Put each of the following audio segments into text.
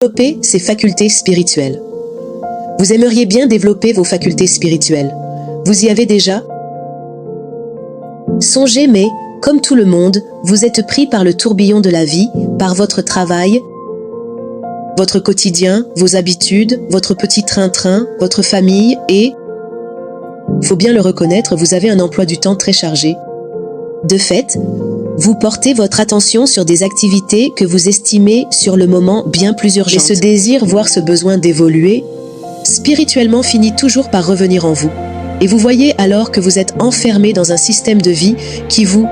Développer ses facultés spirituelles. Vous aimeriez bien développer vos facultés spirituelles. Vous y avez déjà songé, mais, comme tout le monde, vous êtes pris par le tourbillon de la vie, par votre travail, votre quotidien, vos habitudes, votre petit train-train, votre famille et, faut bien le reconnaître, vous avez un emploi du temps très chargé. De fait, vous portez votre attention sur des activités que vous estimez sur le moment bien plus urgentes. Et ce désir, voire ce besoin d'évoluer, spirituellement finit toujours par revenir en vous. Et vous voyez alors que vous êtes enfermé dans un système de vie qui vous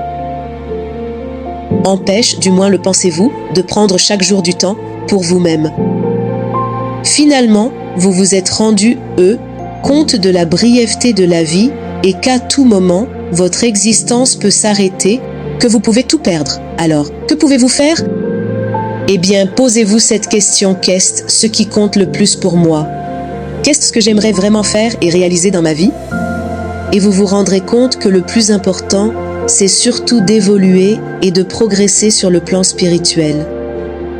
empêche, du moins le pensez-vous, de prendre chaque jour du temps pour vous-même. Finalement, vous vous êtes rendu, compte de la brièveté de la vie et qu'à tout moment, votre existence peut s'arrêter, que vous pouvez tout perdre. Alors, que pouvez-vous faire? Eh bien, posez-vous cette question, qu'est-ce ce qui compte le plus pour moi? Qu'est-ce que j'aimerais vraiment faire et réaliser dans ma vie? Et vous vous rendrez compte que le plus important, c'est surtout d'évoluer et de progresser sur le plan spirituel.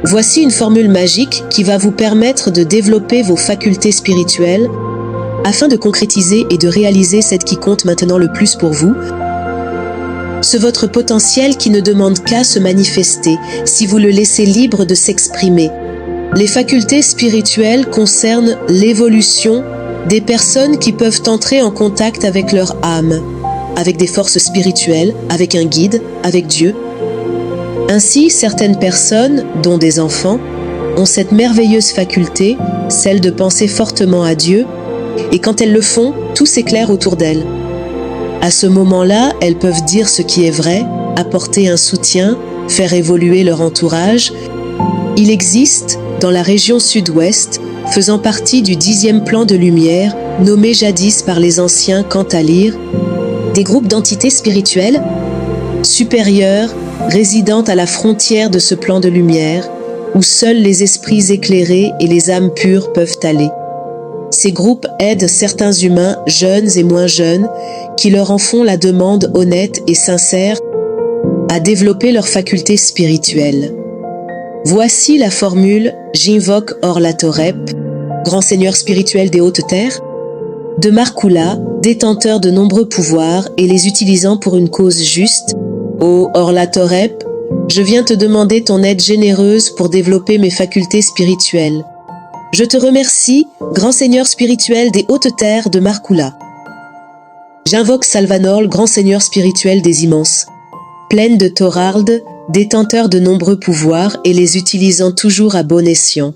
Voici une formule magique qui va vous permettre de développer vos facultés spirituelles afin de concrétiser et de réaliser celle qui compte maintenant le plus pour vous. C'est votre potentiel qui ne demande qu'à se manifester si vous le laissez libre de s'exprimer. Les facultés spirituelles concernent l'évolution des personnes qui peuvent entrer en contact avec leur âme, avec des forces spirituelles, avec un guide, avec Dieu. Ainsi, certaines personnes, dont des enfants, ont cette merveilleuse faculté, celle de penser fortement à Dieu, et quand elles le font, tout s'éclaire autour d'elles. À ce moment-là, elles peuvent dire ce qui est vrai, apporter un soutien, faire évoluer leur entourage. Il existe, dans la région sud-ouest, faisant partie du 10e plan de lumière, nommé jadis par les anciens quant à lire, des groupes d'entités spirituelles supérieures, résidant à la frontière de ce plan de lumière, où seuls les esprits éclairés et les âmes pures peuvent aller. Ces groupes aident certains humains, jeunes et moins jeunes, qui leur en font la demande honnête et sincère à développer leurs facultés spirituelles. Voici la formule « J'invoque Orlatorep, grand seigneur spirituel des hautes terres », de Markula, détenteur de nombreux pouvoirs et les utilisant pour une cause juste. Ô Orlatorep, je viens te demander ton aide généreuse pour développer mes facultés spirituelles. Je te remercie, grand seigneur spirituel des hautes terres de Markula. J'invoque Salvanor, grand seigneur spirituel des immenses plaines de Thorald, détenteur de nombreux pouvoirs et les utilisant toujours à bon escient.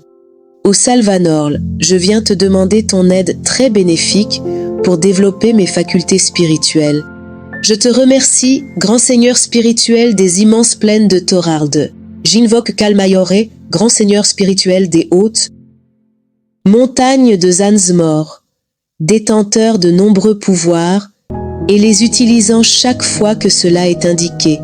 Ô Salvanor, je viens te demander ton aide très bénéfique pour développer mes facultés spirituelles. Je te remercie, grand seigneur spirituel des immenses plaines de Thorald. J'invoque Kalmayore, grand seigneur spirituel des hautes montagnes de Zanzmor, détenteur de nombreux pouvoirs et les utilisant chaque fois que cela est indiqué.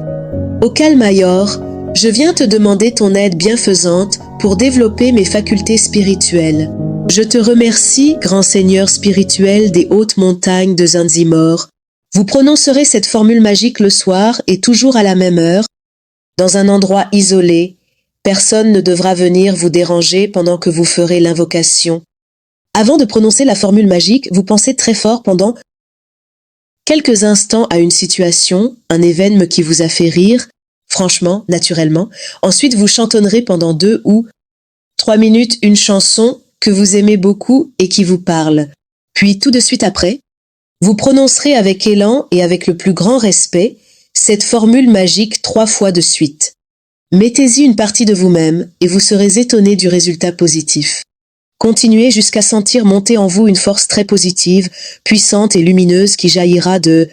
Ô Kalmayor, je viens te demander ton aide bienfaisante pour développer mes facultés spirituelles. Je te remercie, grand seigneur spirituel des hautes montagnes de Zanzimor. Vous prononcerez cette formule magique le soir et toujours à la même heure, dans un endroit isolé. Personne ne devra venir vous déranger pendant que vous ferez l'invocation. Avant de prononcer la formule magique, vous pensez très fort pendant quelques instants à une situation, un événement qui vous a fait rire, franchement, naturellement. Ensuite, vous chantonnerez pendant 2 ou 3 minutes une chanson que vous aimez beaucoup et qui vous parle. Puis, tout de suite après, vous prononcerez avec élan et avec le plus grand respect cette formule magique 3 fois de suite. Mettez-y une partie de vous-même et vous serez étonné du résultat positif. Continuez jusqu'à sentir monter en vous une force très positive, puissante et lumineuse qui jaillira de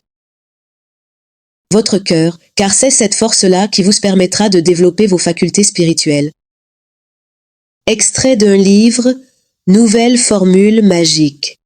votre cœur, car c'est cette force-là qui vous permettra de développer vos facultés spirituelles. Extrait d'un livre, Nouvelle formule magique.